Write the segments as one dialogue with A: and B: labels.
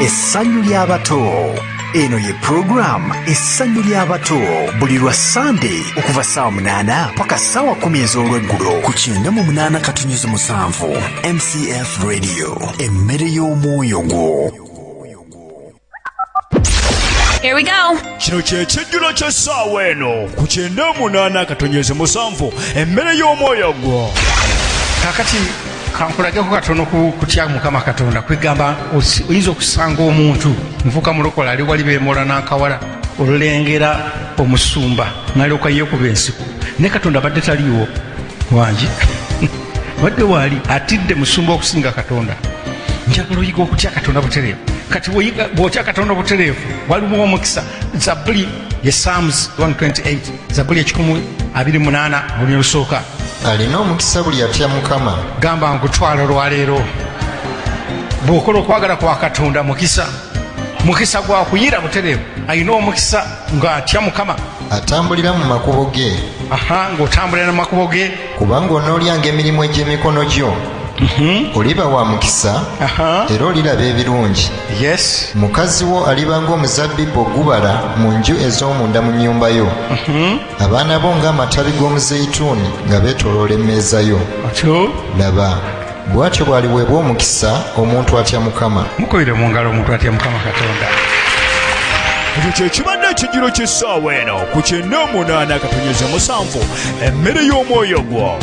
A: Essanyu ly'abato. Eno ye program Essanyu ly'abato buli lwa Sunday okuva ssaawa 8 paka ssaawa 10 ez'olweggulo ku 98.7 MCF Radio, emmere y'omwoyo gwo.
B: Here we go.
C: Kino kyekijjulo ky'essaawa eno ku 98.7 emmere y'omwoyo gwo.
D: Kakati kankulageko katono kutya Mukama Katonda kwegamba oyinza okusanga omuntu nvuka mulokola ali wali beemola n'akawala olulengera omusumba n'alyoka yeekuba ensiku ne Katonda badde taliwo wangi badde waali atidde musumba okusinga Katonda. Njagala oyiga okutya Katonda butereevu. Kati bw'otya Katonda butereevu waliwo omukisa. Zabbuli ye Psalms 128, Zabbuli 128 mu lusooka.
E: Alina omukisa buli atya Mukama.
D: Gamba nkutwala olwaleero bw'okola okwagala kwa Katonda mukisa gwa kuyira butereevu. Alina omukisa ng'atya Mukama,
E: atambulira mu makubo ge.
D: Ng'otambulira mu makubo ge,
E: kubanga onoolyanga emirimu egy'emikono gyo. Oliba wa mukisa era oliraba ebirungi.
D: Yes.
E: Mukazi wo aliba ng'omuzabbibu ogubala mu nju ez'omunda mu nnyumba yo. Abaana bo ng'amatabi g'omuzeyituuni nga beetoloola emmeeza yo. Laba bw'atyo bw'aliweebwa omukisa omuntu atya Mukama.
D: Mukubire mu ngalo omuntu atya Mukama Katonda.
C: Ekyo kye kibadde ekijjulo ky'essaawa eno ku 98.7 emmere y'omwoyo gwo.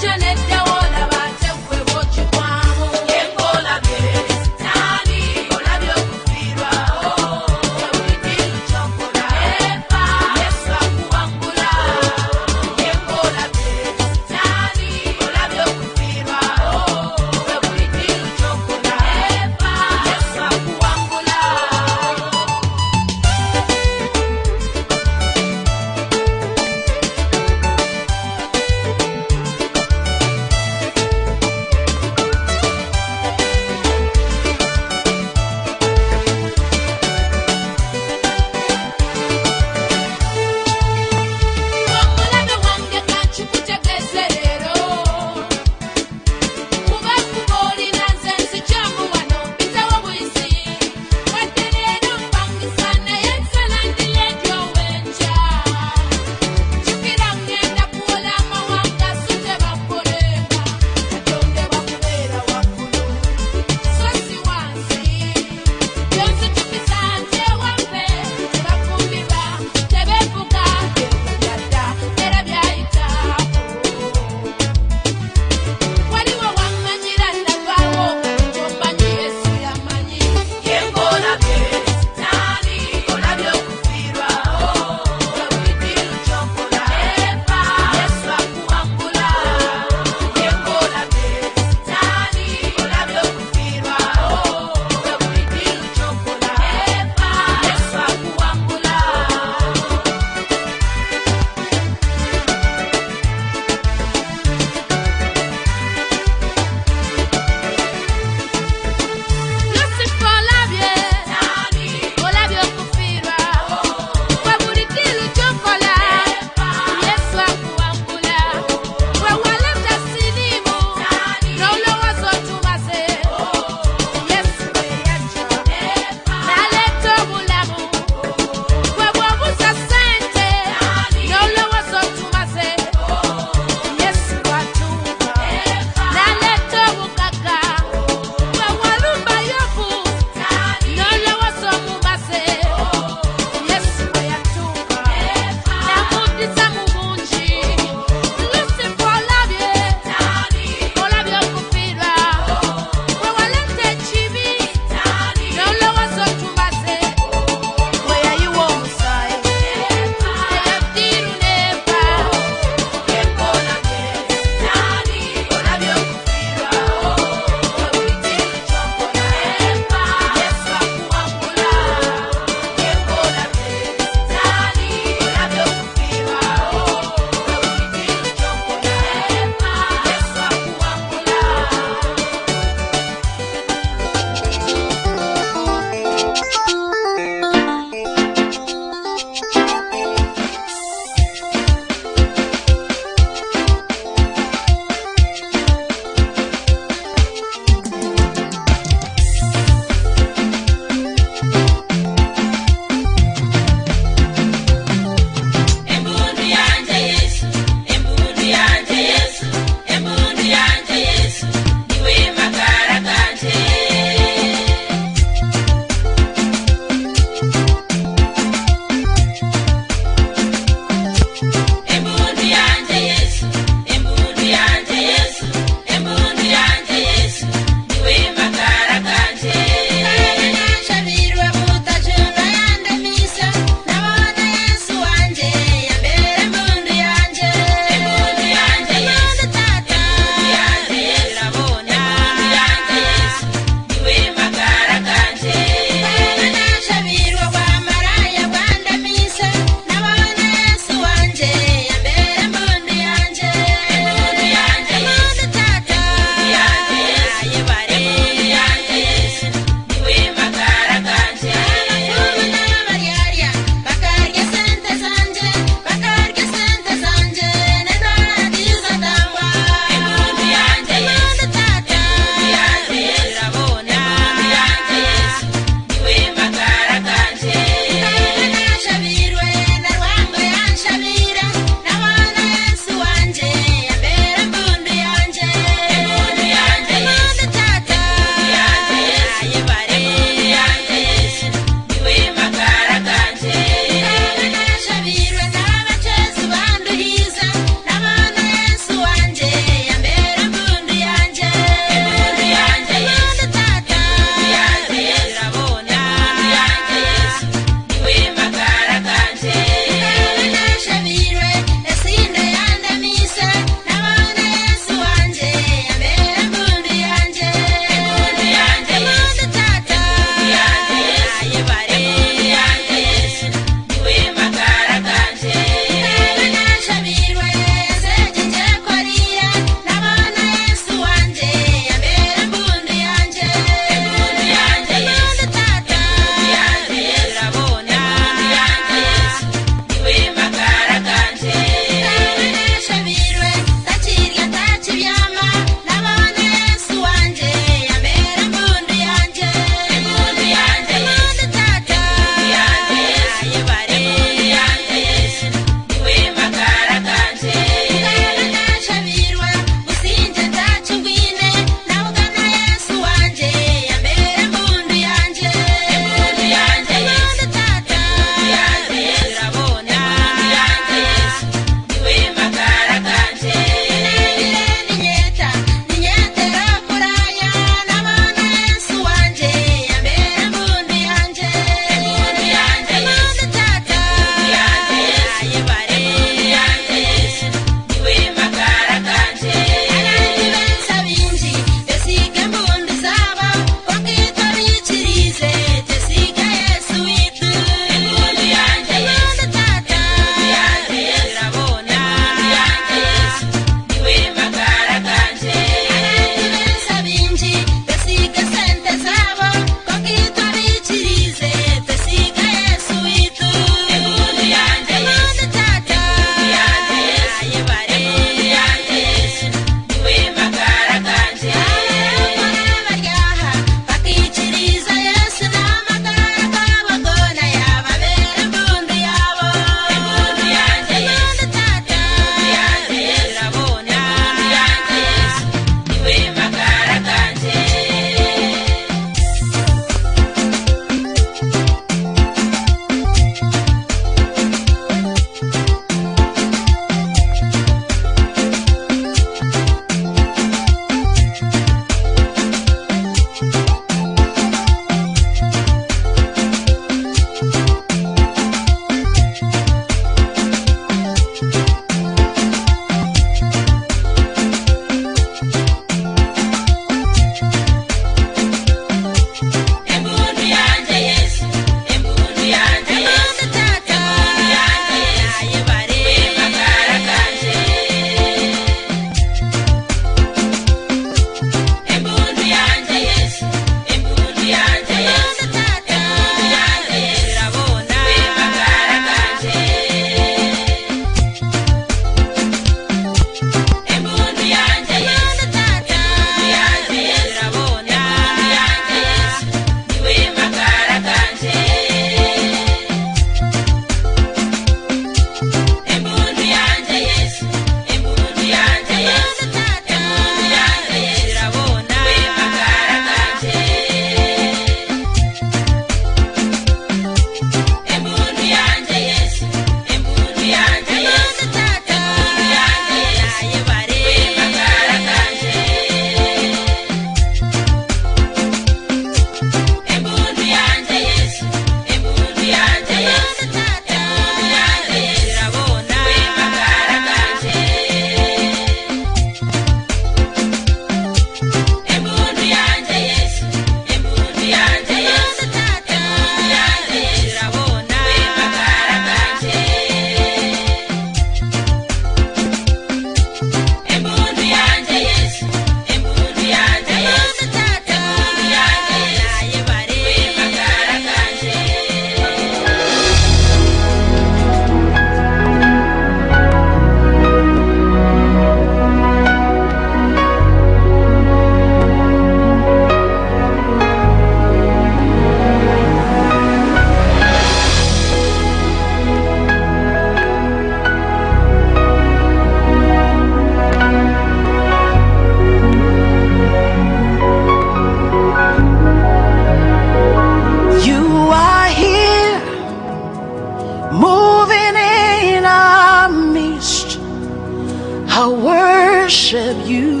F: worship you.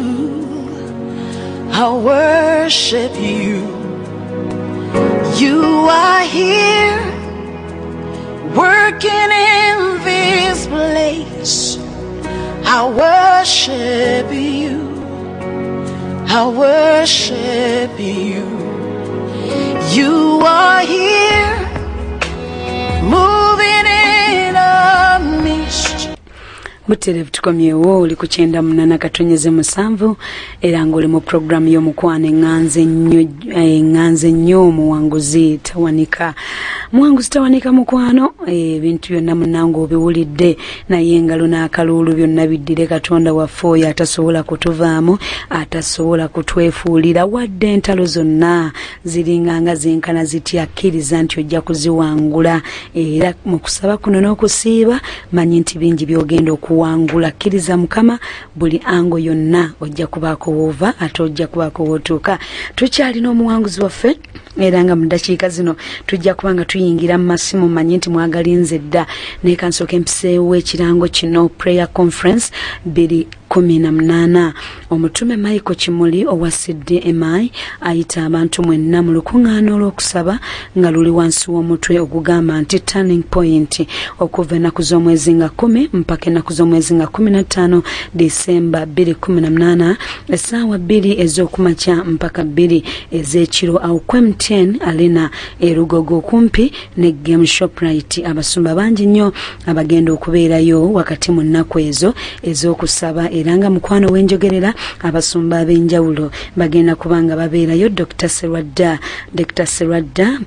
F: I worship you. You are here, working in this place. I worship you. I worship you. You are here, moving in our midst.
G: Buterevu tukomyewo oli ku 98 katonyeze musanvu era ngoli mu program y'omukwane nganze nnyo muwanguzi tawanika mukwano ebintu byonna munango obiwulidde naye engalo n'akalulu byonna biddire Katonda waffe oyo atasobola kutuvaamu atasobola kutwefuulira wadde entalo zonna ziringanga zenkana zityakkiriza nti ojja kuziwangula era mu kusaba kuno n'okusiiba manyi nti bingi byogenda okuwangula kkiriza Mukama buli ango yonna ojja kubaako woova ate ojja kubaako wootuuka tukyalina omuwanguzi waffe era nga mu ddakiika zino tujja kubanga tuyingira mu masimu manyi nti mwagalinze dda naye kansooka empiseewo ekirango kino prayer conference 2018 omutume Michael Kimuli owa CDMI ayita abantu mwenna mu lukuŋŋaana olw'okusaba nga luli wansi w'omutwe ogugamba nti turning point okuva ennaku z'omwezi nga 10 mpaka ennaku z'omwezi nga 15 December 2018 essaawa 2 ez'okumakya mpaka 2 ez'ekiro awo MTN Arena erugogo kumpi ne Game Shoprite. Abasumba bangi nnyo abagenda okubeerayo wakati mu nnaku ezo ez'okusaba era nga mukwano w'enjogerera abasumba ab'enjawulo bagenda kubanga babeerayo Dr. Serwadda,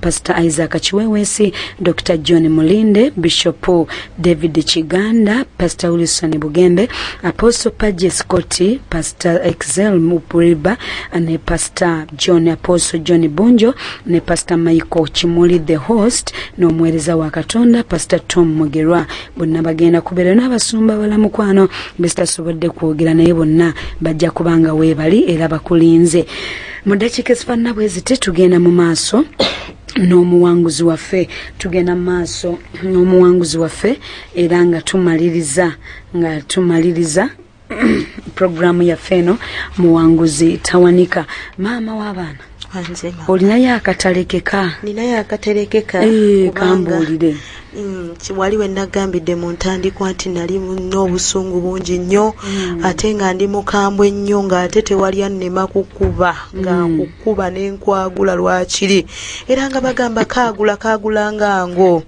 G: Pastor Isaac Chiwewesi, Dr. John Mulinde, Bishop David Chiganda, Pastor Wilson Bugembe, Apostle Paje Scotty, Pastor Excel Mupuriba, and Pastor John Apostle John Bunjo, ne Pastor Michael Kimuli the host, n'omwereza wa Katonda Pastor Tom Mugerwa. Bonna bagenda kubeera n'abasumba bala mukwano bestasobodde kwogera naye bonna bajja kubanga weebali era bakulinze. Mu ddakiika ezifaanana bwe ziti tugenda mu maaso n'omuwanguzi waffe era nga tumaliriza programu yaffe eno muwanguzi tawanika. Maama w'abaana olinayo akatalekeka?
H: Ninayo akatalekeka
G: kambuulire.
H: Waliwe nagambidde mu ntandikwa nti nali n'obusungu bungi nnyo ate nga ndi mukambwe nnyo nga ate tewali annema kukuba nga kukuba n'enkwagula lwakiri era nga bagamba kaagula ngango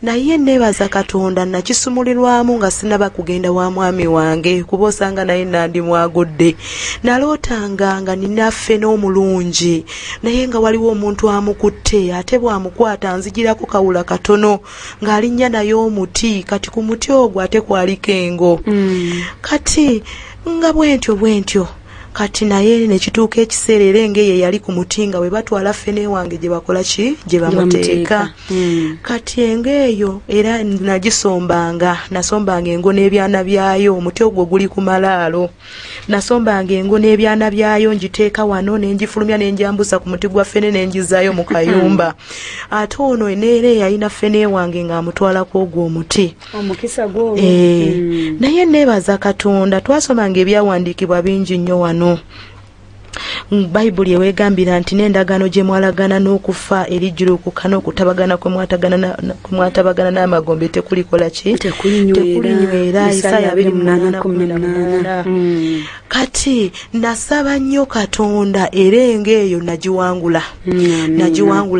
H: naye neebaza Katonda nakisumulirwamu nga sinaba kugenda wa mwami wange kuba osanga naye nandi mwagodde nalootanga nga ninaffe n'omulungi naye nga waliwo omuntu amukutte ate bwamukwata nzigirako kawula katono ng'alinnya naye omuti kati ku muti ogwo ate kwaliko engo kati nga bwentyo kati naye nekituuka ekiseera era engeye yali ku muti nga we batwala ffene wange gye bakola ki gye bamuteeka kati engeeyo era nasombanga engo n'ebyana byayo omuti ogwo guli ku malaalo nasombanga engo n'ebyana byayo njiteeka wano nenjifulumya nenjambusa ku muti gwa ffene nenjizaayo mu kayumba ate ono neera yalina ffene wange ng'amutwala ku ogwo omuti
G: omukisa gwo
H: naye neebaza Katonda twasomanga ebyawandiikibwa bingi nnyo wano Bayibuli ewegambira nti n'endagaano gye mwalagana n'okufa erijjurukuka n'okutabagana kwe mwatabagana n'amagombe tekulikola ki tekulinywera Isaya 28:18 kati nasaba nnyo Katonda era engeeyo nagiwangula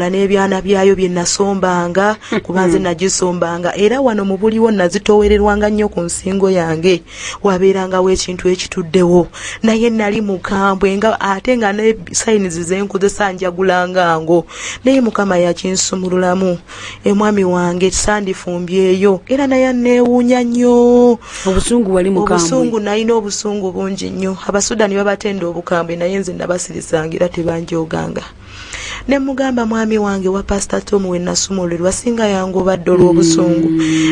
H: n'ebyana byayo bye nasombanga kubanze nagisombanga era wano mu buliwo nazitoowererwanga nnyo ku nsingo yange wabeerangawo ekintu ekituddewo naye nali mukambwe nga ate nga ne sayinizi zenkozesa njagulanga ngo naye Mukama yakinsumululamu emwami wange sandifumbyeyo era naye neewuunya nnyo
G: obusungu wali mukambwe
H: obusungu nalina obusungu bungi nnyo Abasudani babatenda obukambwe naye nze nabasirisangira tebanjoganga ne mugamba mwami wange wa Pastor Tom we nasumulirwa singa yango badde olw'obusungu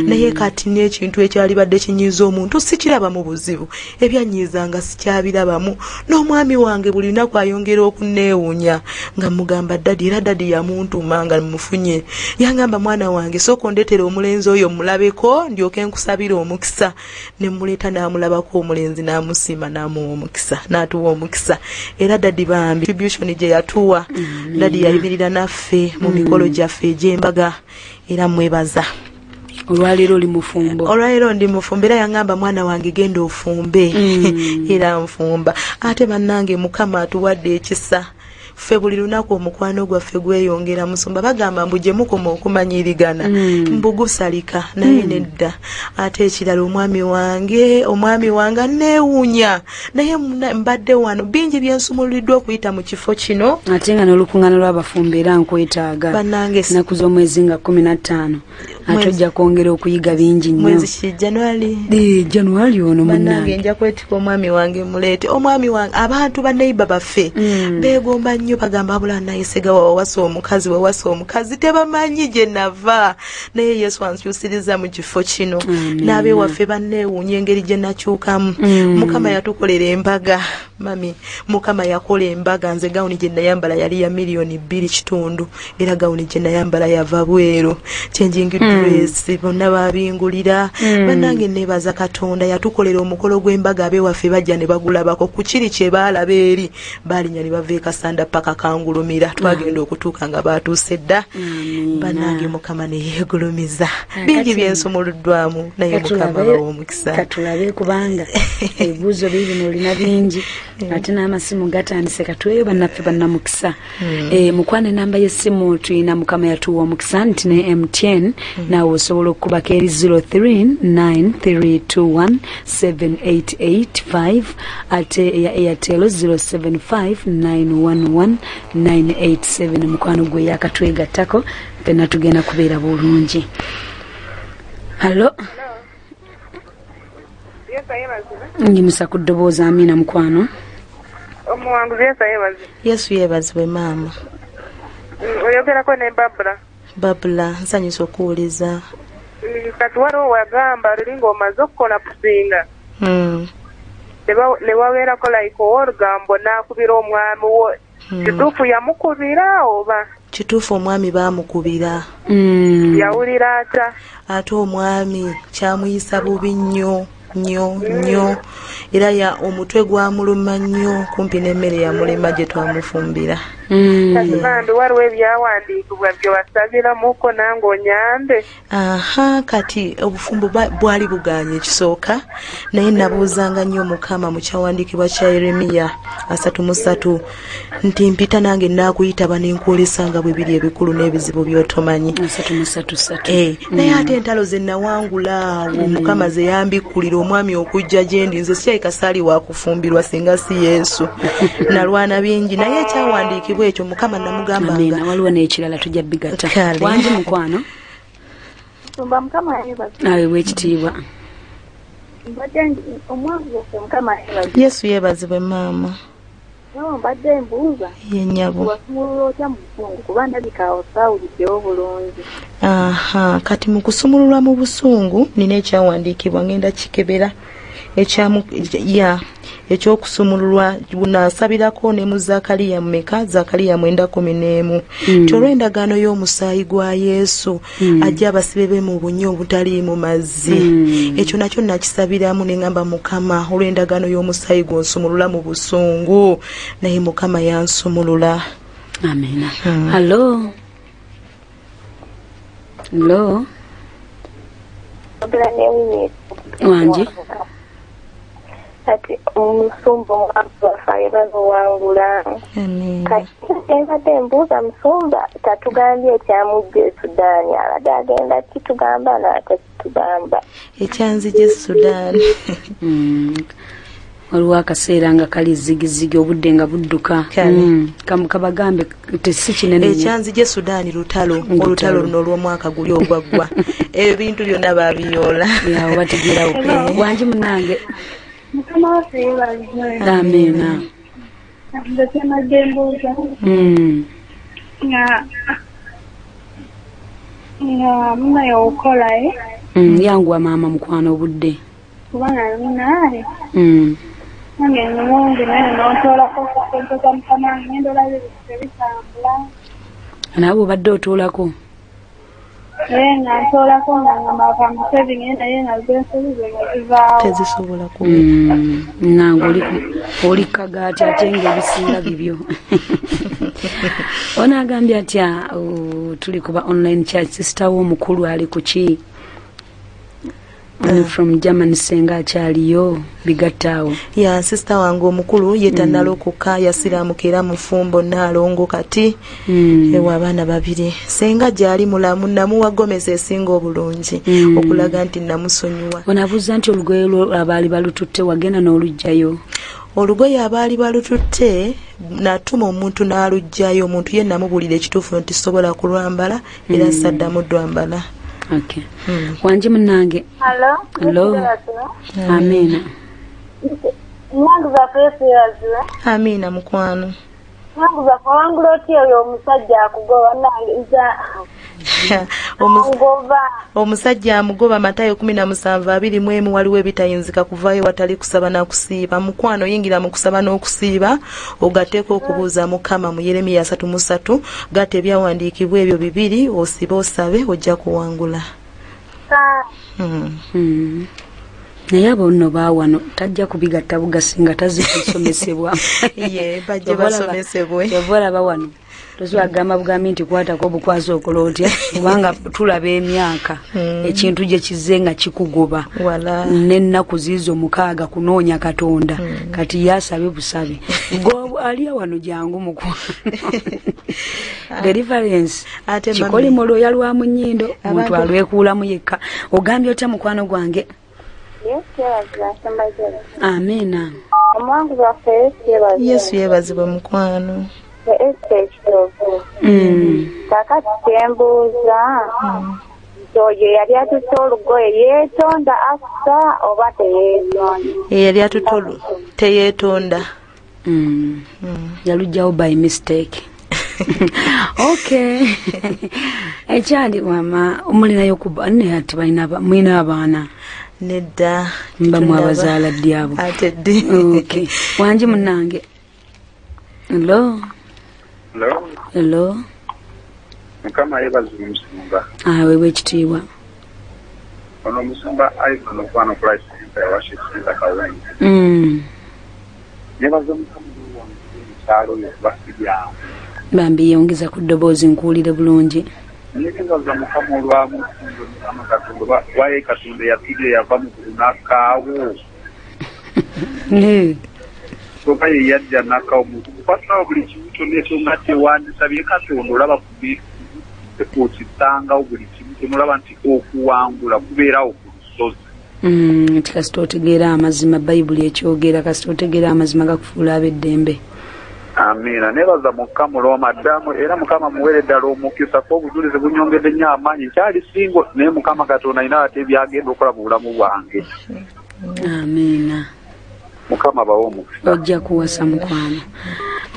H: naye kati n'ekintu ekyali badde kinyiza omuntu sikiraba mu buzibu ebyanyizanga sikyabirabamu n'omwami wange buli lunaku ayongera okuneewunya nga mugamba dadi era dadi yamuntuma nga mufunye yangamba mwana wange sooka ondeetera omulenzi oyo mulabeko ndyoke nkusabira omukisa ne muleeta n'amulabako omulenzi n'amusiima n'amuwa omukisa n'atuwa omukisa era dadi bambi tribulation gye yatuwa dadi yayimirira naffe mu mikolo gyaffe egy'embaga era mwebaza
G: olwaleero oli mufumbo
H: olwaleero ndi mufumbo era yangamba mwana wange genda ofumbe era nfumba ate bannange mukama atuwadde ekisa ffe buli lunaku omukwano gwaffe gweyongera musumba bagamba mbu gye mukoma okumanyirigana mbugusalika naye nedda ate ekirala omwami wange neewuunya naye mbadde wano bingi byensumuluddwa okuyita mu kifo kino
G: ate nga n'olukuŋŋaana lw'abafumbo era nkwetaaga
H: bannange
G: ennaku z'omwezi nga 15 ate ojja kwongera okuyiga bingi nnyo
H: mwezi ki
G: January ono
H: bannange nja kwetika omwami wange muleete omwami wange abantu baneiba baffe beegomba nnyo bagamba abula nayesega wawasa omukazi tebamanyi gye nava naye Yesu ankyusiriza mu kifo kino n'abe waffe banneewuunya engeri gye nakyukamu mukama yatukolera embaga mami mukama yakola embaga nze gawuni gye nayambala yali ya $2.2 era gawuni gye nayambala yava bweru changing dress bonna babingulira bannange nebaza Katonda yatukolera omukolo gw'embaga abe waffe bajja ne bagulabako ku kiri kye baalaba eri baalinya ne bava ekasanda paka kangulumira twagenda okutuuka nga batuuse dda bannange mukama ne yeegulumiza bingi byensumuluddwamu naye mukama bawa omukisa
G: katulabe kubanga ebibuuzo bibino olina bingi ate n'amasimu gatandise katweyo bannaffe bannamukisa mukwane namba y'essimu tuyina mukama yatuwa omukisa nti ne MTN naawe osobola okukubako eri 0393217885 ate eya Airtel 075911987 mukwano gwe yakatwegattako fenna tugenda kubeera bulungi. Hallo njimusa ku ddoboozi Amina mukwano
I: omuwanguzi
H: Yesu yeebazibwe maama
I: oyogerako ne
H: Babula nsanyusa okuwuliza
I: kati waliwo wagamba lulinga omaze okukola kusinga ne wabeerako like olugambo n'akubira omwami wo kituufu yamukubira oba
H: kituufu omwami baamukubira
I: yawulira ata
H: ate omwami kyamuyisa bubi nnyo era ya omutwe gwamuluma nnyo kumpi n'emmere yamulema gye twamufumbira
I: kati bambi waliwo ebyawandiikibwa bye wasabiramuko nange onyambe
H: kati obufumbo bwali buganye ekisooka naye nabuuzanga nnyo mukama mu kyawandiikibwa kya Yeremiya 3:3 nti mpita nange naakuyitaba nenkwolesanga bwe biri ebikulu n'ebizibu by'otomanyi
G: 3:3
H: naye ate entalo ze nawangula awo mukama ze yambikkulira omwami okujja gye ndi nze sikyali kasaali wakufumbirwa singa si Yesu nalwana bingi naye ekyawandiikibwa ekyo mukama namugambanga
G: waliwo n'ekirala tujja bigatta wangi mukwano
I: tumba mukama yebaza
G: awe wekitiibwa
H: Yesu yeebazibwe maama
I: mbadde mbuuza
H: yennyabo
I: wasumulula otya mu busungu kuba ndabika osawuliddewo bulungi
H: kati mu kusumululwa mu busungu nina ekyawandiikibwa ngenda kikebera ekyokusumululwa nasabirako ne mu Zakaliya mmeka Zakaliya 9:11 olw'endagaano y'omusaayi gwa Yesu ajja abasibe be mu bunyo obutali mu mazzi ekyo nakyo nakisabiramu ne ngamba mukama olw'endagaano y'omusaayi gw'onsumulula mu busungu naye mukama yansumulula.
G: Amina. Hello wangi
I: ati omusumba wafaira wangula kati mbuuza musumba tatugambye ekyamujja Sudaani abadde agenda kitugamba n'ate kitugamba
H: ekyanzije Sudaani
G: waliwo akaseera nga kali zigizigi obudde nga budduka kabagambe tesi kinene
H: ekyanzije Sudaani olutalo luno olw'omwaka guli ogwaggwa ebintu byonna babiyoola
G: yawo bategerawo wangi munange
I: mukama waffe
G: amina
J: nga munayo okola
G: yangu wa mama mukwano obudde
J: kubanga ninaye nange nulungi naye n'otoolako kusentoza mukama ngendo labe bitambula
G: naawe obadde otuulako
J: nga ntoolako nga ngamba museveni naye nga zensobi zivaawo
H: tezisobola ku
G: nange oli kagaati ate ng'ebisinga bibyo onaagambye atya tuli kuba online church sister w'omukulu ali ku ki from Germany senga akyaliyo bigattaawo
H: ya sister wange omukulu yetannalokoka yasiramukira mufumbo naalongo kati ewa abaana babiri senga gyali mulamu namuwa gomesi esinga obulungi okulaga nti namusonyiwa
G: onabuuza nti olugoye abaali balututte wagenda n'olugjayo
H: olugoye abaali balututte natuma omuntu n'alugjayo omuntu ye namubulira ekituufu nti sobola kulwambala era saddamu dwambala.
G: Okay. Wanje munange. Hello. Amina.
J: Mwangu za pesa yazwe.
H: Amina mukwano.
J: Mwangu za wangu loti yo musajja akugoba nangiza.
H: Omusajja amugoba Matayo 17:2 waliwo ebitayinzika kuvaayo watali kusaba na kusiiba. Mukwano yingira mu kusaba n'okusiiba ogateeka okubuuza Mukama mu Yeremiya 3:3 gate byawandiikibwa ebyo bibiri osiba osabe ojja kuwangula.
G: Naye abo nno baawano tajja kubigatta bugasinga tazisomesebwa.
H: Ye bajje basomesebwe.
G: Yabalaba wano. Tozwagamba bugambi nti kwatako obukwazi okola otya kubanga tulaba emyaka ekintu gye kizenga kikugoba n'ennaku ziizo 6 kunoonya Katonda kati yasabe busabe go aliya wano jangu mukwano deliverance kikoli molo yalwa mu nnyindo omuntu alwekuulamu yekka ogambye otya mukwano gwange. Amina.
H: Yesu yeebazibwe mukwano.
J: Kakati tembuuza oyo yali atutte olugoye yeetonda assa oba teyeetonda?
H: Yali atutte teyeetonda.
G: Yalugjawo by mistake. Okay. Ekyali mama omulinayo kuba ne ati mwina abaana
H: nedda
G: mba mwabazaala dyabo
H: ate ddi.
G: Okay. Wanje munange. Hello. Hello.
K: Mukama yebaza omusumba.
G: Wewe ekitiibwa.
K: Ono omusumba Ivan okwano Christ yawashikiza kawengi. Yebaza Mukama wange yo basibyawo.
G: Bambi yongeza ku ddoboozi nkuwulire bulungi.
K: Yebaza Mukama olwamu Mukama Katonda waye Katonda yatide yava mu kunakaawo. Soka ye yajja nakaawo omuntu kukwata buli kimu kyonna ekyongate wandisabye Katonda olaba kukitangawo buli kimu kyonolaba nti okuwangula kubeerawo ku lusozi.
G: Kasita otegeera amazima Bayibuli ekyogera kasita otegeera amazima gakufuula ab'eddembe.
K: Amina. Nebaza Mukama olw'amaddamu era Mukama muwere ddala omukisa ko obujulizi bunyongedde nnyo amaanyi nkyali singo naye Mukama Katonda alina ate byagenda okola mu bulamu bwange.
G: Amina.
K: Mukama bawo omukisa.
G: Ojja kuwasa mukwano.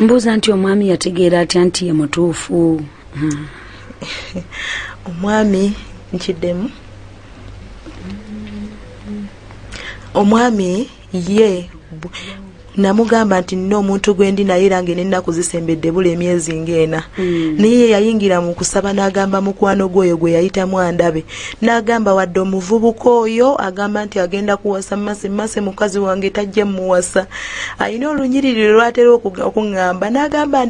G: Mbuuza nti omwami yategeera atya nti ye mutuufu?
H: Omwami nkiddemu. Omwami ye namugamba nti nno omuntu gwendi naye range n'ennaku zisembedde bula emyezi ng'ena. Naye yayingira mu kusaba n'agamba mukwano gwoyo gwe yayitamu andabe n'agamba wadde omuvubuka oyo agamba nti agenda kuwasa mmase mukazi wange tajja muwasa ayina olunyiriri lwatera okuŋŋamba n'agamba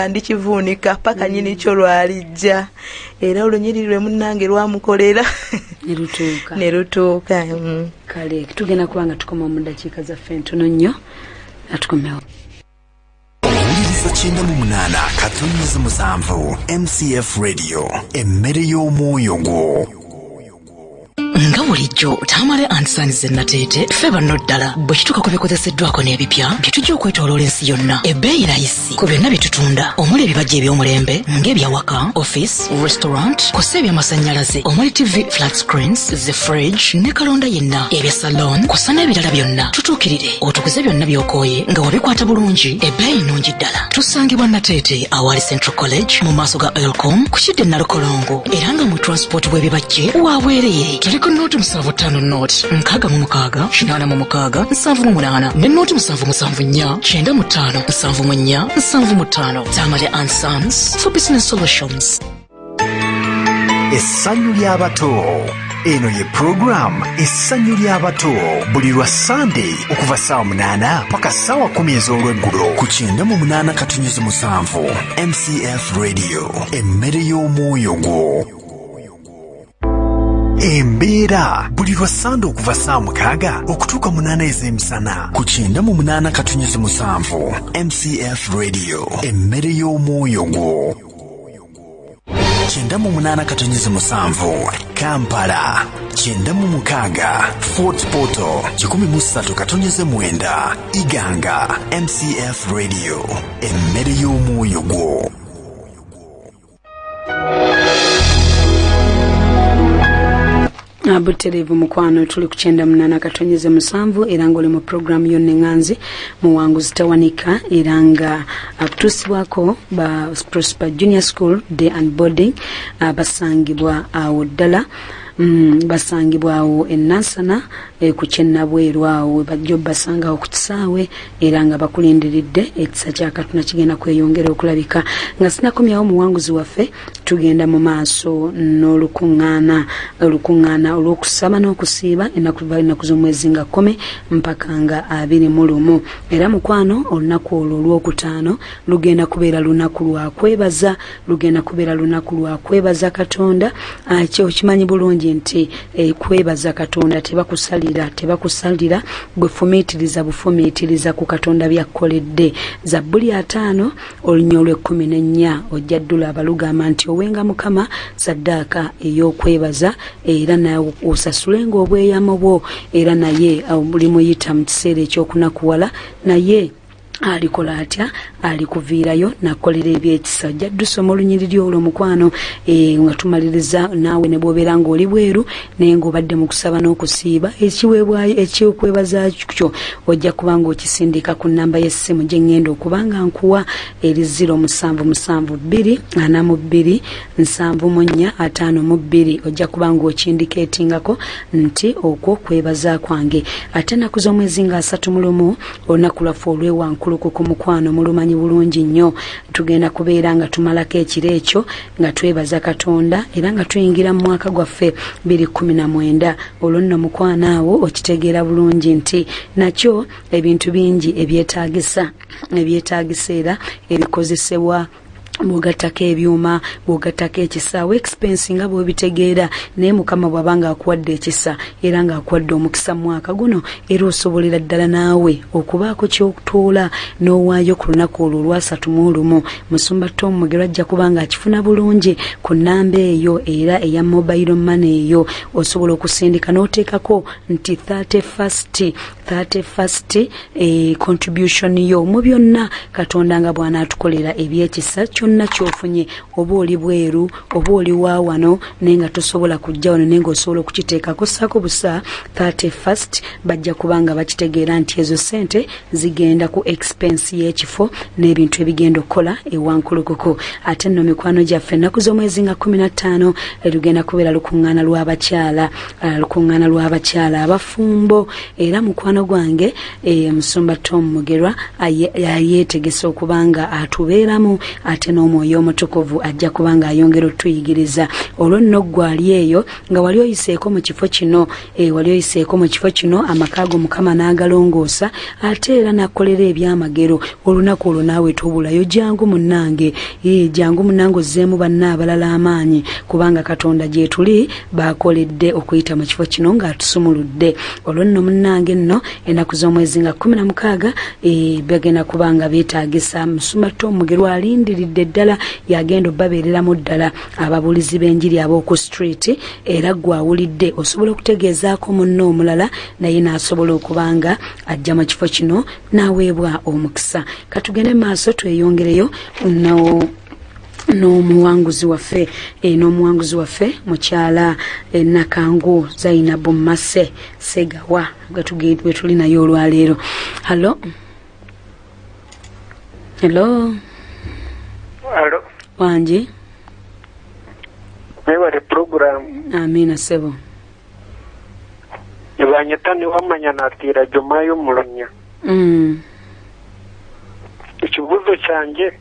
H: ndikivuunika paka nyini kyo lwalijja era olunyiriri lwe munnange lwamukolera ne lutuuka.
G: Kale tugenda kubanga tukoma mu ddakiika zaffe ntono nnyo atukomewo.
A: Owuliriza 98.7 MCF Radio emmere y'omwoyo gwo.
L: Nga bulijjo Tamale and Sons Natete feba noddala bwe kituuka ku bikozeseddwako n'ebipya bye tujja okwetooloola ensi yonna ebbeeyi layisi ku byonna bye tutunda omuli ebibajja eby'omulembe ng'ebyawaka office restaurant kussa ebyamasannyalaze omuli TV flat screens the fridge ne kalonda yenna ebya salon kussa n'ebirala byonna tutuukirire otukuze byonna by'okooye nga wabikwata bulungi ebbeeyi nnungi ddala tusangibwa Natete awali Central College mu maaso ga Elcom ku kidde Nalokolongo era nga mu transport bw'ebibajje wabwereye tuliko nooti 75 note 66 86 78 ne nooti 774 95 74 75 Tamale and Sons for Business Solutions.
A: Essanyu ly'abato. Eno ye program Essanyu ly'abato buli lwa Sunday okuva saa 8 paka saa 10 ez'olweggulo ku 98.7 MCF Radio emmere y'omwoyo gwo. Embeera buli lwa Sunday okuva saa 6 okutuuka 8 ez'emisana ku 98.7 MCF Radio emmere y'omwoyo gwo. 98.7 Kampala 96 Fort Portal 13.9 Iganga MCF Radio emmere y'omwoyo gwo.
G: Abuterevu mukwano tuli ku 98.7 era ng'oli mu programu yonna enganzi muwanguzi Tawanika era nga akutuusibwako ba Prosper Junior School Day and Boarding basangibwa awo ddala basangibwa awo enansana ku Kyennabweru awo bajjo basanga ku kisaawe era nga bakulindiridde ekisa kya Katonda kigenda kweyongera okulabika nga sinakomyawo muwanguzi waffe tugenda mu maaso n'olukuŋŋaana olw'okusaba n'okusiiba ennaku z'omwezi nga 10 mpaka nga 21 era mukwano olunaku olwo olw'okutaano lugenda kubeera lunaku lwa kwebaza Katonda kyo kimanyi bulungi nti kwebaza Katonda tebakusalira gwe bufumiitiriza ku Katonda byakkoledde. Zabbuli 5 olunya olw'14 ojja ddula abalugamba nti owenga Mukama saddaaka ey'okwebaza era nawe osasulenga obweyamo bwo era naye buli muyita mu kiseera ekyokunakuwala naye alikola atya alikuviirayo nakolera ebyekisa ojja ddusoma olunyiriri olwo mukwano nga tumaliriza naawe ne bw'obeera ng'oli bweru naye ng'obadde mu kusaba n'okusiiba ekiweebwayo ekyokwebaza kyo ojja kuba ng'okisindika ku nnamba y'essimu gye ŋŋenda okuba nga nkuwa eri 0772 ojja kuba ng'okindikeetingako nti okwo kwebaza kwange ate ennaku z'omwezi nga 31 olunaku lwaffe olw'ewankulu ku mukwano mulumanyi bulungi nnyo tugenda kubeera nga tumalako ekiro ekyo nga twebaza Katonda era nga tuyingira mu mwaka gwaffe 2019 olwo nno mukwano awo okitegeera bulungi nti nakyo ebintu bingi ebyetaagisa era ebikozesebwa bw'ogattako ebyuma bw'ogattako ekisaawe expense nga bw'obitegeera naye Mukama bw'abanga akuwadde ekisa era nga akuwadde omukisa mwaka guno era osobolera ddala naawe okubaako ky'okutuula n'owaayo ku lunaku olwo olwa 31 Musumba Tom Mugerwa ajja kuba nga akifuna bulungi ku nnamba eyo era eya mobile money eyo osobola okusindika n'oteekako nti 31st contribution yo mu byonna Katonda nga bw'anaatukolera ebyekisa kyonna kyofunye oba oli bweru oba oli waawano naye nga tosobola kujja wano naye ng'osobola okukiteekako ssaako busa 31st bajja kubanga bakitegeera nti ezo ssente zigenda ku expense y'ekifo n'ebintu ebigenda okukola ewankulukuko. Ate nno mikwano gyaffe ennaku z'omwezi nga 15 lugenda kubeera lukuŋŋaana lw'abakyala abafumbo era mukwano gwange Musumba Tom Mugerwa yeetegese okuba nga atubeeramu ate n'omwoyo omutukuvu ajja kuba nga ayongera otuyigiriza olwo nno gwali eyo nga wali oyiseeko mu kifo kino amakaago Mukama n'agalongoosa ate era n'akolera ebyamagero olunaku olwo naawe tobulayo jangu munnange ozzeemu banna abalala amaanyi kubanga Katonda gye tuli baakoledde okuyita mu kifo kino ng'atusumuludde olwo nno munnange nno ennaku z'omwezi nga 16 bagenda kubanga beetaagisa Musumato Mugerwa alindiridde ddala yagenda obbabeereramu ddala ababulizi b'enjiri ab'oku street era gwawulidde osobola okutegeezaako munno omulala naye n'asobola okubanga ajja mu kifo kino n'aweebwa omukisa. Katugende maaso tweyongereyo n'omuwanguzi waffe mukyala Nakangu Zainabu Mase Segawa gwe tuli naye olwaleero. Hello. Wangi
M: webale program
G: amina sebo
M: ebanyeta niwamanya natira Jomayo Mulunya. Ekibuzo kyange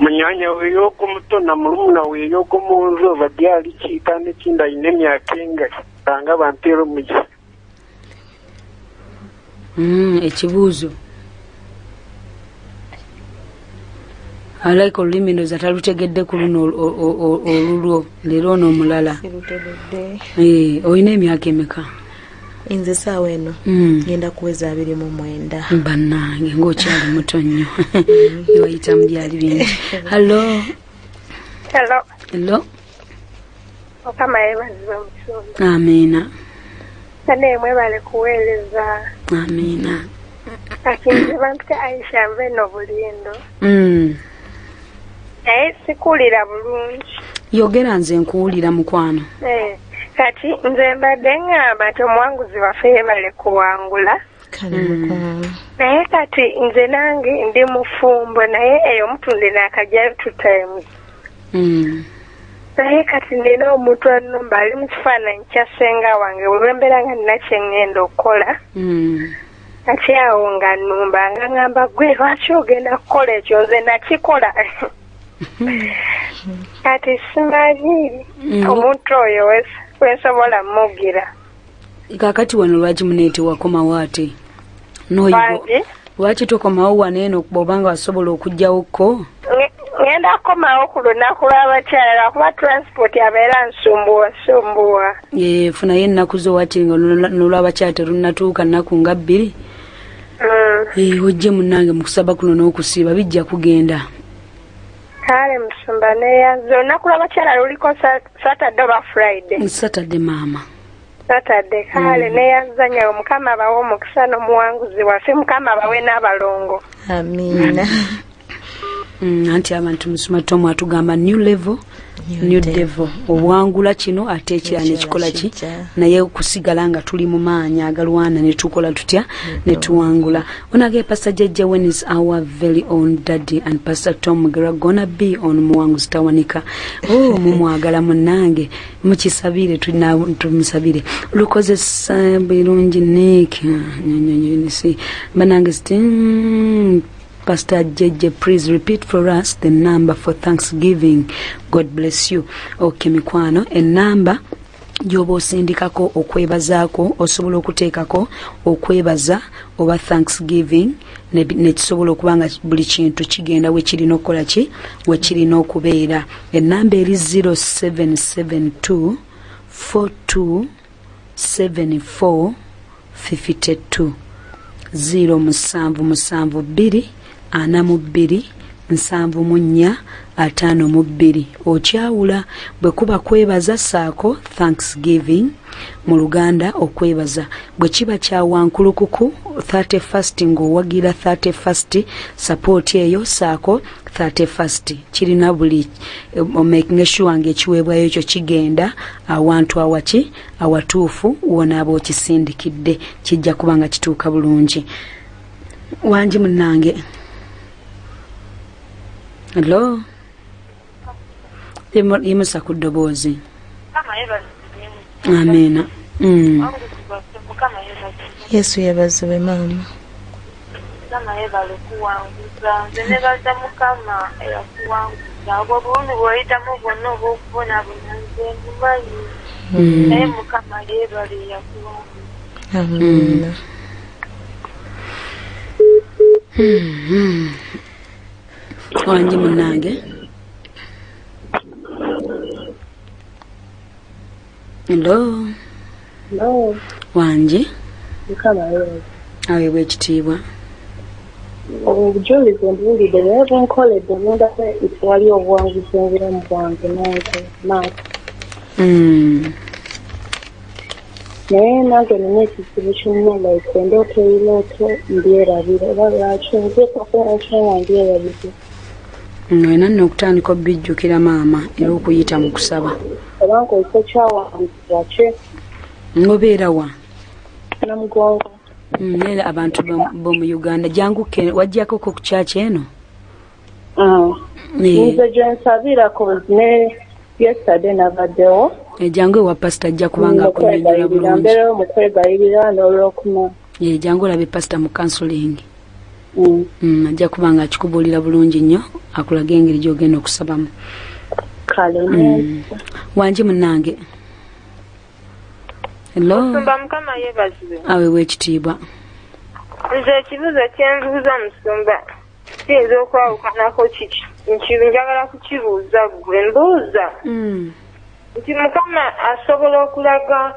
M: munyanya wey'okumuto na mulumuna wey'okumunzo badyali kiika n'ekindi ayina emyaka engahe banga bampeera omugisa.
G: Ekibuuzo alaika olulimi ndoza talutegedde ku luno olulwo leero ono omulala olina emyaka emeka?
H: Nze saawa eno ngenda kuweza 29.
G: Bannange ng'okyali muto nnyo wayita mu byali bingi. Hello.
N: Okama yebaziba omusungu.
G: Amina.
N: Kane mwebale kuweereza.
G: Amina.
N: Akinze bantu Aisha nve n'obulindo. Naye sikulira bulungi.
G: Yogera nze nkuwulira mukwano.
N: Kati nze mbadde ngamba nti omuwanguzi waffe yebale kuwangula. Naye kati nze nange ndi mufumbo naye eyo mutunde n'akajjayo 2 times. Naye kati nina omuntu annumba ali mu kifaananyi kya ssenga wange olw'embeera nga nina kye ŋŋenda okukola. Kati awo nga nnumba nga ŋŋamba gwe lwaki ogenda kukola ekyo nze nakikola. Kati simanyi omuntu oyo wensobola mmugira.
G: Kakati wano lwaki muneeti wakomawo ate? Lwaki tokomawo waneeno bw'obanga wasobola okugjawoko?
N: Ngenda kukomawo ku lunaku lw'abakyala kuba transport abeera nsumbuwa.
G: Funayo ennaku zo wati nga n'olw'abakyala terunnatuuka nnaku nga 2. Ojje munnange mu kusaba kuno n'okusiiba bijja kugenda.
N: Kale musumba neyanze olunaku lw'abakyala luliko Saturday oba Friday?
G: Saturday maama.
N: Saturday kale neyanzanya Omukama abawe omukisa n'omuwanguzi waffe Mukama abawe n'abalongo.
H: Amina.
G: Anti abantu Musumato mwatugamba new level new devil obuwangula kino ate ekirala nekikola ki naye kusigala nga tuli mu maanyi agalwana ne tukola tutya ne tuwangula. Onage Pastor Jejje when is our very own daddy and Pastor Tom Mugerwa gonna be on Muwanguzi Tawanika. Mumwagala munnange mukisabire tumusabire lukoze birungi Nick nyonyonyi banange Pastor Jejje, please repeat for us the number for Thanksgiving. God bless you. Okay, mikwano, enamba gyoba osindikako okwebazaako osobola okuteekako okwebaza oba Thanksgiving nekisobola okubanga buli kintu kigenda we kirina okukola ki we kirina okubeera. Enamba eri 0772 42 74 52 077 2 42 54 okyawula bwe kuba kwebaza saako Thanksgiving mu Luganda okwebaza bwe kiba kya wankulukuku 31st ng'owagira 31st support eyo saako 31st kirina buli making sure ng'ekiweebwayo ekyo kigenda awantu awaki awatuufu wona aba okisindikidde kijja kuba nga kituuka bulungi. Wangi munnange. Hello. Yimusa ku ddoboozi. Amina.
H: Yesu yebazibwe maama.
N: Mukama yebale kuwanguza nze nebaza Mukama eyakuwanguza obwo bulungi bw'oyitamu bwonna oba okubonabona nze mumanyi naye Mukama yebale yakuwanguza.
H: Amina.
G: Wangi munnange. Hello.
N: Hello.
G: Wangi.
J: Mukama yebaze.
G: Aweebwa ekitiibwa.
J: Obujulizi mbuulidde naye bwenkoledde nendaba etwali obuwanguzi obulamu bwange nange. Naye nange nina ekizibu kyonna like endoota ebirooto mbyerabira oba lwaki nzeekakolakyonga mbyerabire.
G: Olina nno okutandika obijjukira maama era okuyita mu kusaba.
J: Oba nkozesa kyawandiikira ki?
G: Ngobeera wa?
J: Namugongo.
G: Neera abantu b'omu Uganda janguke wajjako ku kyaki eno?
J: Nze gyensabira ne yesterday nabaddewo.
G: Jangu ewa pasita ajja kubanga akunyonyola bulungi.
J: Mbeerawo mu kwegayirira n'olwokuna.
G: Jangu olabe pasita mu counseling. Ajja kubanga akikubuulira bulungi nnyo akulaga engeri gy'ogenda okusabamu.
J: Kale
G: wangi munnange. Hello.
N: Musumba Mukama yeebazibwe.
G: Aweebwa ekitiibwa.
N: Nze ekibuuzo kyenbuuza Musumba kiyinza okwawukanako kiki njagala kukibuuza gwe mbuuza nti Mukama asobola okulaga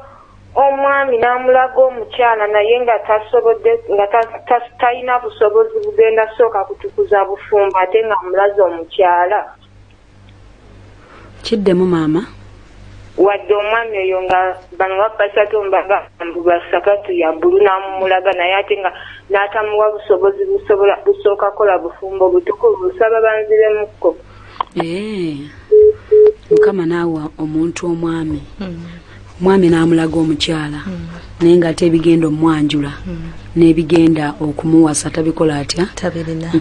N: omwami n'amulaga omukyala naye nga tasobodde nga talina busobozi bugenda sooka kutukuza bufumbo ate nga mulaze omukyala
G: kiddemu maama
N: wadde omwami oyo nga bano bapasatu mbaga basakatu ya bbulu n'amumulaga naye ate nga n'atamuwa busobozi busooka kola bufumbo butukuvu busaba banziremukko.
G: Mukama naawa omuntu omwami omwami n'amulaga omukyala naye ng'ate ebigenda omwanjula n'ebigenda okumuwasa tabikola atya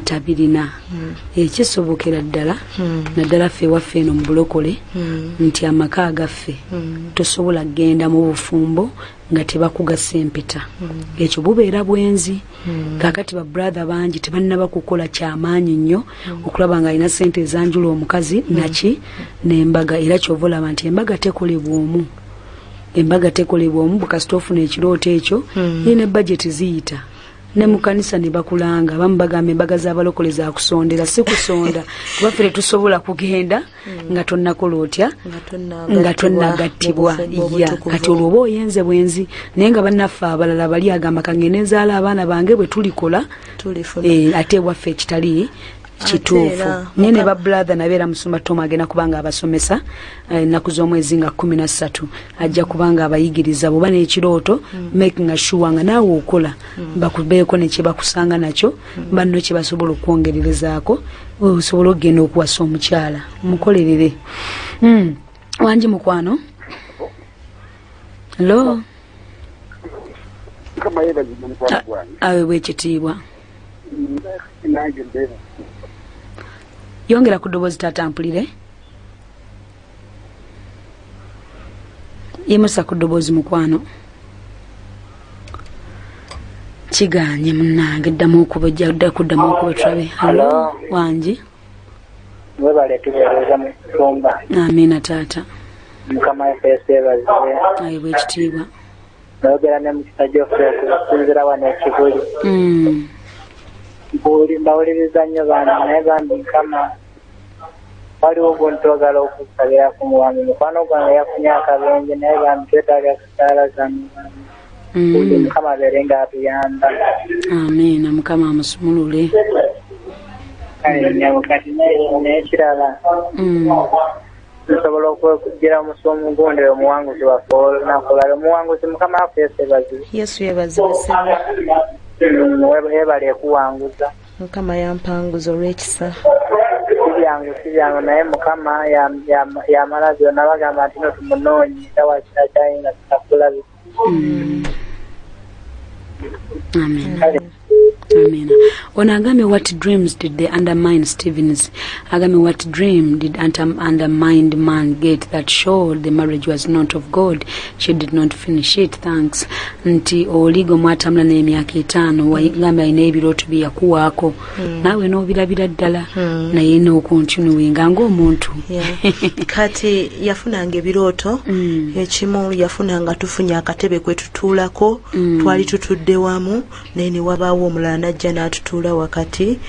G: tabirina ekisobokera ddala naddala ffe waffe eno mu bulokole nti amaka agaffe tosobola kgenda mu bufumbo nga tebakugasa empeta ekyo bubeera bwenzi kakati babrother bangi tebannaba kukola kyamaanyi nnyo okulaba nga alina ssente ezanjula omukazi naki n'embaga era kyova olaba nti embaga tekolebwa omu embaga tekolebwa omu bukasita ofuna ekirooto ekyo yina budget ziyita ne mu kanisa ne bakulanga abamu bagamba embaga z'abalokole za kusondera si kusonda kuba ffe tetusobola kugenda nga tonnakola otya nga tonnagattibwa kati olwo oba oyenze bwenzi naye nga bannaffe abalala bali agamba kange nezaala abaana bange bwe tulikola ate waffe ekitali kituufu naye ne babrother nabeera Musumba Tom agenda kubanga abasomesa ennaku z'omwezi nga 13 ajja kubanga abayigiriza bwoba n'ekirooto making sure nga naawe okola bakubeeko ne kye bakusanga nakyo banno kye basobola okwongererezaako osobola okugenda okuwasa omukyala mukolerere. Wangi mukwano. Hello. Aweebwa ekitiibwa. Yongera ku ddoboozi taata mpulire. Yimusa ku ddoboozi mukwano. Kiganye munnange ddamu okuba ojja kuddamu okuba tulabe. Halo wangi.
O: Mwebale tubeereza mu kusumba.
G: Amiina taata.
O: Mukama yafeese yeebazibwe.
G: Aweebwa ekitiibwa.
O: Noogera ne mukisa gyoffe okusinzira wano ekibuli. Mbawuliriza nnyo baana naye bambi Mukama waliwo gw'ontogala okusabira ku muwami mukwano gwange yafunye akabenje naye bambi twetaaga kusaala zamu buli Mukama abeere nga atuyamba.
G: Amiina Mukama amusumulule.
O: Kati n'ekirala nsobola okugira omusomo gundi omuwanguzi waffe olunaku lwali omuwanguzi Mukama waffe Yesu yeebazibwe.
H: Yesu yeebazibwe.
O: Yeebale ekuwanguza.
H: Mukama yampanguza olw'ekisa.
O: Sibyangu naye Mukama yamala byonna bagamba nti no tumunoonye era wakira kyayi nga tutakulabi.
G: Amen. Amen. When Agame, what dreams did they undermine Stevens? Agame, what dream did undermined man get that showed the marriage was not of God? She did not finish it. Thanks. Nti oligo mwatamla na emyaka 5 wagamba alina ebirooto bye yakuwaako naawe n'obirabira ddala naye n'okontinuwinga ng'omuntu.
H: Kati yafunanga ebirooto ekimu yafunanga tufunye akatebe kwe tutuulako twali tutudde wamu naye ne wabaawo omulala najja n'atutuula wakati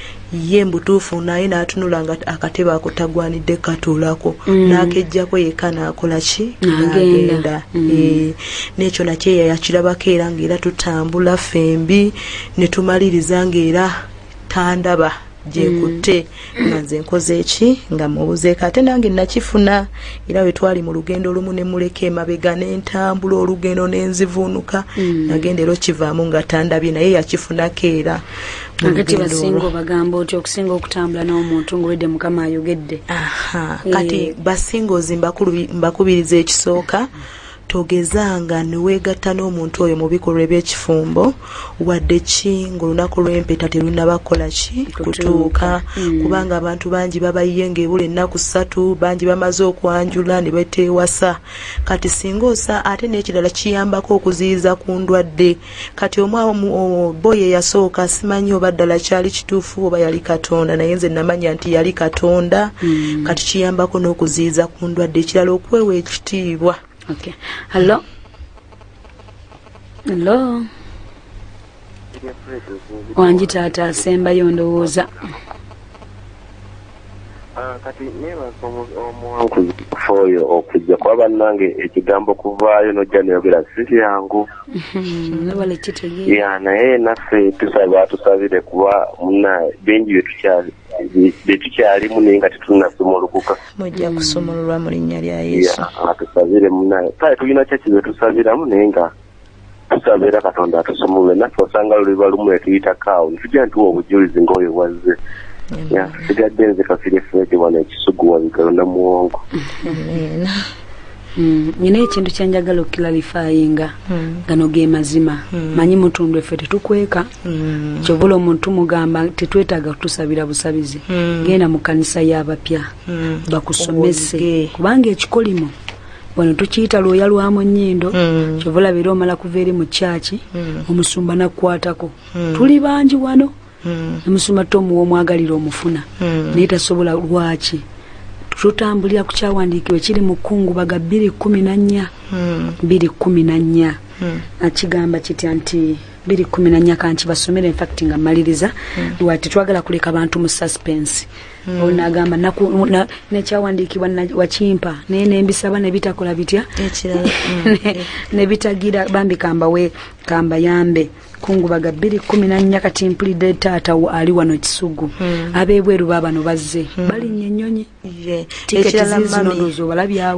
H: ye mbutuufu naye n'atunula nga akatebe ako tagwanidde katuulako n'akejjako yekka n'akola ki n'agenda n'ekyo nakyo yakirabako era ng'era tutambula fembi ne tumaliriza ng'era tandaba gyekutte nga nze nkoze eki nga mubuzeeko ate nange nakifuna era bwe twali mu lugendo olumu ne muleka emabega n'entambula olugendo n'enzivuunuka nagenda era okivaamu nga tandabye naye yakifunako era
G: akati basinga bagamba oti okusinga okutambula n'omuntu ng'owedde mukama ayogedde
H: kati basingozi mbakubiriza ekisooka togezanga niweegatta n'omuntu oyo mu bikolwa eby'ekifumbo wadde ki ng'olunaku lw'empeta terunnabakola ki kutuuka kubanga abantu bangi babayiye ng'ebula ennaku 3 bangi bamaze okwanjula ne beteewasa kati singa osa ate n'ekirala kiyambako okuziyiza ku ndwadde kati boye yasooka simanyi oba ddala kyali kituufu oba yali Katonda naye nze namanya nti yali Katonda kati kiyambako n'okuziyiza ku ndwadde ekirala okwewa ekitiibwa.
G: Okay. Hello. Hello. Wanji tata asembayo ndowooza.
P: Kati nebaza omuwangu foyo okujja kwa bannange ekigambo kuvaayo nojja neyogera si yangu.
G: Nabale kitegeera.
P: Ya naye naffe tusabire kuba muna bingi betukyalimu naye nga tetunnasumulukuka.
H: Mujja kusumululwa mu linnya lya Yesu.
P: Tusabire muna kale tulina kyaki betusabiramu naye nga tusabira Katonda atusumulule naffe osanga luliba lumu netuyitako netujja ntuwa obujulizi ng'oyo wazze. Ya sigadde nze kafire fete wana ekisugu wabikalo na muwongo.
G: Nyina ekintu kyanjagala okukilalifayinga gano ge mazima manyi mutundu effe tetukweka kyovula omuntu mugamba tetwetaaga kutusabira busabizi genda mu kanisa y'abapya bakusomese kubanga ekikolimo wano tukiyita lwoya lwamu nnyindo kyovula biro omala kuva eri mu kyaki omusumba nakukwatako tuli bangi wano omusumba tomuwa omwagalira omufuna naye tasobola lwaki tutambulira ku kyawandiikibwa kiri mu Kkungubaga 2:14 akigamba kitya nti 2:14 kanki basomere in fact nga maliriza lwati twagala kuleka abantu mu suspense onagamba nekyawandiikibwa wakimpa naye nembisaba ne bitakola bitya ne bitagira bambi kamba yambe Kkungubaga 2:14 kati mpulidde taata ali wano Kisugu abebweru babano bazze balinnya ennyonyi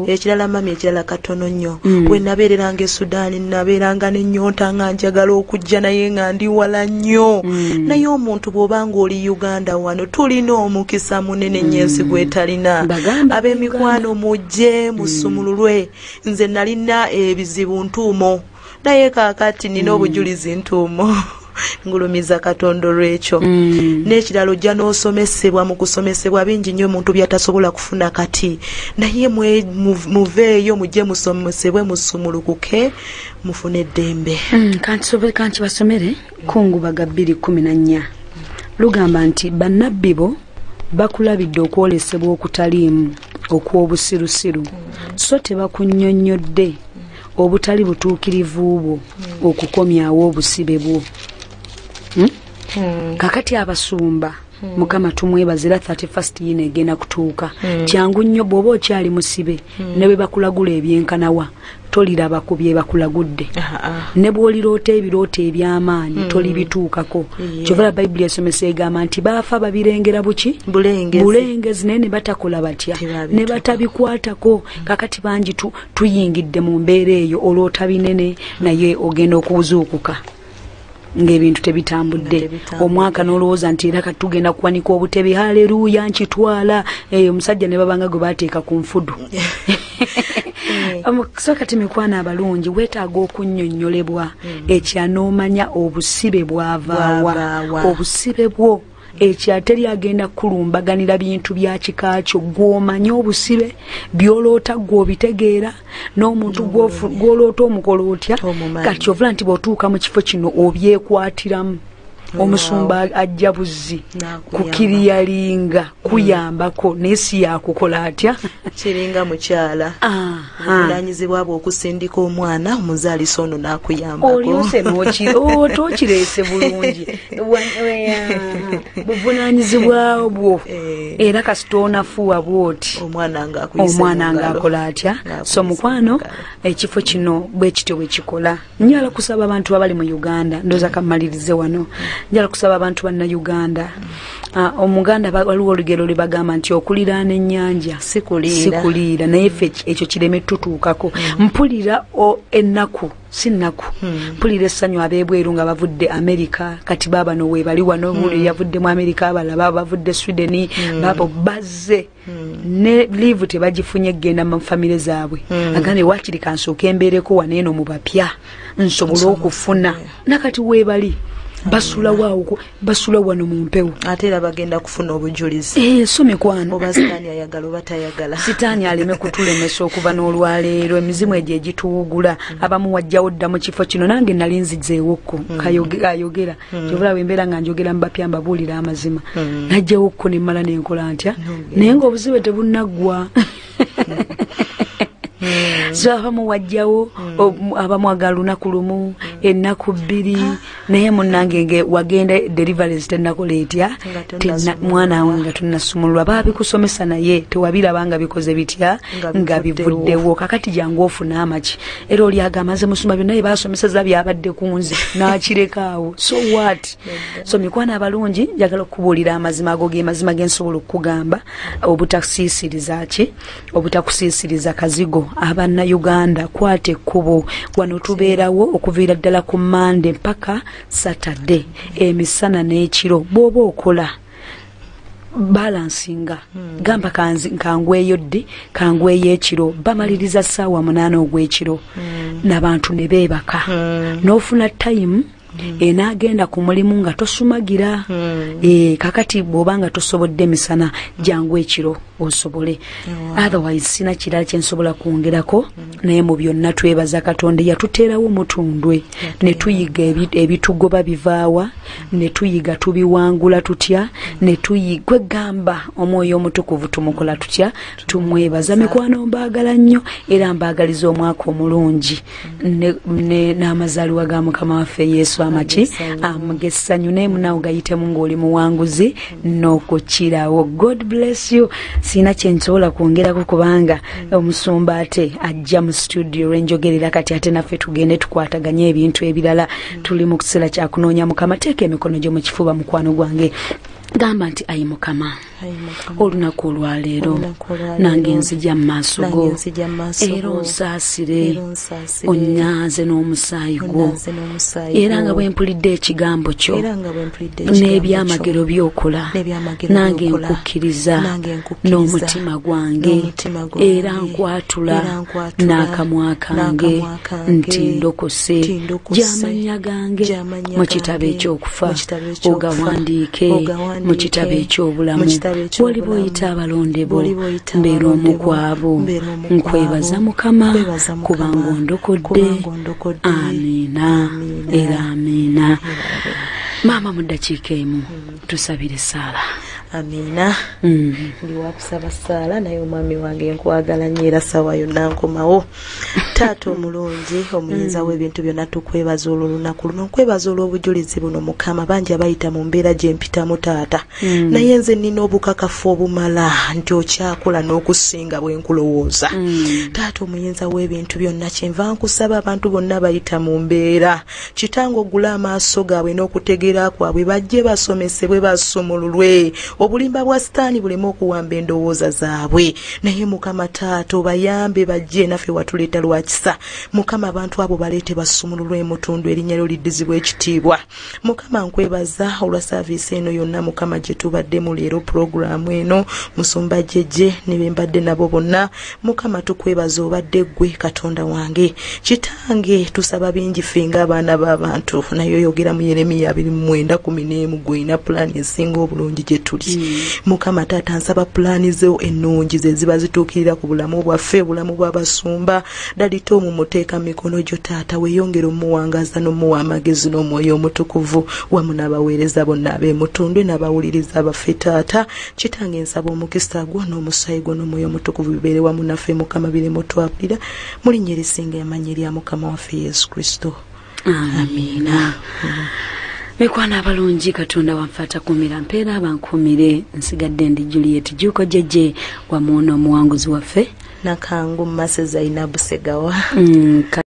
G: ekirala mami ekirala katono nnyo bwe nabeereranga e Sudaani nabeeranga n'ennyonta nga njagala okujja naye nga ndi wala nnyo naye omuntu bw'obanga oli Uganda wano tulina omukisa munene nnyo ensi gwetalina ab'emikwano mujje musumululwe nze nalina ebizibu ntuumo naye kaakati nina obujulizi ntuumo ngulumiza Katonda lwekyo n'ekiralo ojja n'osomesebwa mu kusomesebwa bingi nnyo omuntu byatasobola kufuna kati naye muveeyo mujje musomesebwe musumulukuke mufune eddembe kanti basomere Kkungubaga 2:14 lugamba nti bannabbi bo bakulabidde okwolesebwa okutaliimu okw'obusirusiru so tebakunnyonnyodde obutali butuukirivu bwo okukomyawo obusibe bwo kakati abasumba Mukama tumwebazira 31st yine egenda kutuuka kyangu nnyo bw'oba okyali musibe ne bwe bakulagula ebyenkanawa toliraba ku bye bakulagudde ne bw'oliroota ebirooto eby'amaanyi tolibituukako kyovula Bayibuli esomesa egamba nti baafa babirengera buki bulengezi naye ne batakola batya ne batabikwatako kakati bangi tuyingidde mu mbeera eyo olwota binene naye ogenda okuzuukuka ng'ebintu tebitambudde omwaka n'olowooza nti era katugenda kuwanika obutebe haleluya nkitwala omusajja ne babanga gwe baateeka ku nfudu so kati mikwano abalungi weetaaga okunnyonnyolebwa ekyanoomanya obusibe bwavaawa obusibe bwo ekyateri agenda kulumbaganira bintu bya kikakyo gw'omanya obusibe byoloota gw'obitegeera n'omuntu gw'oloota omukola otya kati ovula nti bw'otuuka mu kifo kino obyekwatiramu omusumba ajja buzi kukiriyalinga kuyambako nesi yakukola atya
H: kiringa mukyala obuvunanyizibwa bwe okusindika omwana omuzaalisa ono n'akuyambako
G: oliose tokirese bulungi buvunanyizibwa bwo era kasitoonafuwa bwoti omwana ng'akola atya so mukwano ekifo kino bwe kityo bwe kikola njala kusaba abantu abali mu Uganda ndoza kamalirize wano njala kusaba abantu banna Uganda omuganda waliwo olugero lwe bagamba nti okuliraana ennyanja sikulira naye ffe ekyo kireme tutuukako mpulira ennaku sinnaku mpulira essanyu abeebweru nga bavudde Amerika kati baba nowe bali wano buli yavudde mu Amerika abalaba bavudde Sweden babo bazze ne live tebagifunye genda mu family zaabwe agane wakiri kansooka embeereko waneeno mu bapya nsobola okufuna nakati weebali basula wano mu mpewo
H: ate era bagenda kufuna obujulizi
G: so mikwano
H: oba sitaani ayagala oba tayagala
G: sitaani aleme kutulemesa okuva n'olwaleero emizimu egyo egituwugula abamu wajjawo dda mu kifo kino nange nali nzizeewokko ayogera kyobulawe embeera nga njogera mu bapya mbabuulira amazima najjawokko ne mmala n'enkola ntya naye ng'obuzibe tebunaggwa so abamu wajjawo abamu agala lunaku lumu ennaku bbiri naye munnange wagenda deliverance tenakola etya mwana wange tunnasumulwa baabikusomesa naye tewabirabanga bikoze bitya nga bivuddewo kakati jangu ofuna amaki era oli agamaze musuma byonna bye baasomeseza byabadde ku nze n'akirekaawo so what so mikwana abalungi njagala okubuulira amazima ago ge mazima gensobola okugamba obutakusiisiriza ki obutakusiisiriza kazigo abanna Uganda kwate kubo wano tubeerawo okuviira ddala ku Monday mpaka Saturday emisana n'ekiro bwoba okola balansinga gamba kangweyo ddi kangweyo ekiro bamaliriza ssaawa 8 ogw'ekiro n'abantu ne beebaka n'ofuna time enagenda ku mulimu nga tosumagira kakati bw'obanga tosobodde misana jangu ekiro osobole otherwise sina kirala kyensobola kwongerako naye mu byonna twebaza Katonda yatuteerawo mutundwe ne tuyiga ebitugoba bivaawa ne tuyiga tubiwangula tutya ne tuyigwe gamba omwoyo omutukuvu tumukola tutya tumwebaza mikwano mbaagala nnyo era mbaagaliza omwaka omulungi n'amazaalibwa ga Mukama waffe Yesu amaki amugessanyu naye munaawo gayitemu ng'oli muwanguzi n'okukirawo. God bless you. Sina kyensobola kwongerako kubanga omusumba ate ajja mu studio renjogerera kati ate naffe tugende tukwataganye ebintu ebirala tuli mu kiseera kya kunoonya Mukama. Teeka emikono gyo mu kifuba mukwano gwange gamba nti ayi Mukama olunaku olwaleero nange nzija mu maaso go era onsaasire onnyanze n'omusaayi gwo era nga bwe mpulidde ekigambo kyo n'ebyamagero by'okola nange nkukkiriza n'omutima gwange era nkwatula n'akamwa kange nti ndokose gy'amannya gange mu kitabo ekyokufa ogawandiike mu kitabo eky'obulamu wali boyita abalonde bo mbeera omu kwabo. Nkwebaza Mukama kubanga ondokodde. Amiina era amiina. Maama mu ddakiika emu tusabire Saala.
H: Amina. Ndi wakusaba Saala naye omwami wange nkwagala nnyo era sawa yonna nkomawo. Taata omulungi omuyinza w'ebintu byonna tukwebaza olunaku luno nkwebaza olw'obujulizi buno Mukama. Bangi abayita mu mbeera gye mpitamu taata naye nze nnina obukakafu obumala nti okyakola n'okusinga bwe nkulowooza. Taata omuyinza w'ebintu byonna kyenva nkusaba abantu bonna bayita mu mbeera kitange ogula amaaso gaabwe n'okutegeera kwabwe bajje basomesebwe basumululwe obulimba bwa sitaani buleme okuwamba endowooza zaabwe. Naye Mukama taata obayambe bajje naffe watuleeta lwakisa Mukama. Abantu abo baleete basumululwe mutundu erinnya lyo liddizibwa ekitiibwa Mukama. Nkwebaza olwa saaviisi eno yonna Mukama gye tubaddemu leero puroguramu eno musumba jeje ne bembadde nabo bonna Mukama. Tukwebaza obadde ggwe Katonda wange kitange tusaba bingi fenga abaana b'abantu naye oyogera mu Yeremiya 29:11 gw'olina pulaani esinga obulungi gye tuli Mukama taata nsaba pulaani zo ennungi ze ziba zituukirira ku bulamu bwaffe bulamu bw'abasumba dadi tomu muteeka mikono gyo taata weeyongere omuwangaza n'omuwa amagezi n'omwoyo omutukuvu wamu n'abaweereza bonna ab'emutundwe n'abawuliriza abaffe taata kitange nsaba omukisa gwo n'omusaayi gwo n'omwoyo omutukuvu bibeere wamu naffe mukama biremu twabulira mu linnya erisinga emannya erya mukama waffe yesu kristo amiina. Mikwana abalungi katonda wanfata kumira mpeera bankumire nsigadde ndi Juliet Juko jeje wamu n'omuwanguzi waffe Nakangu Mase Zainabu Segawa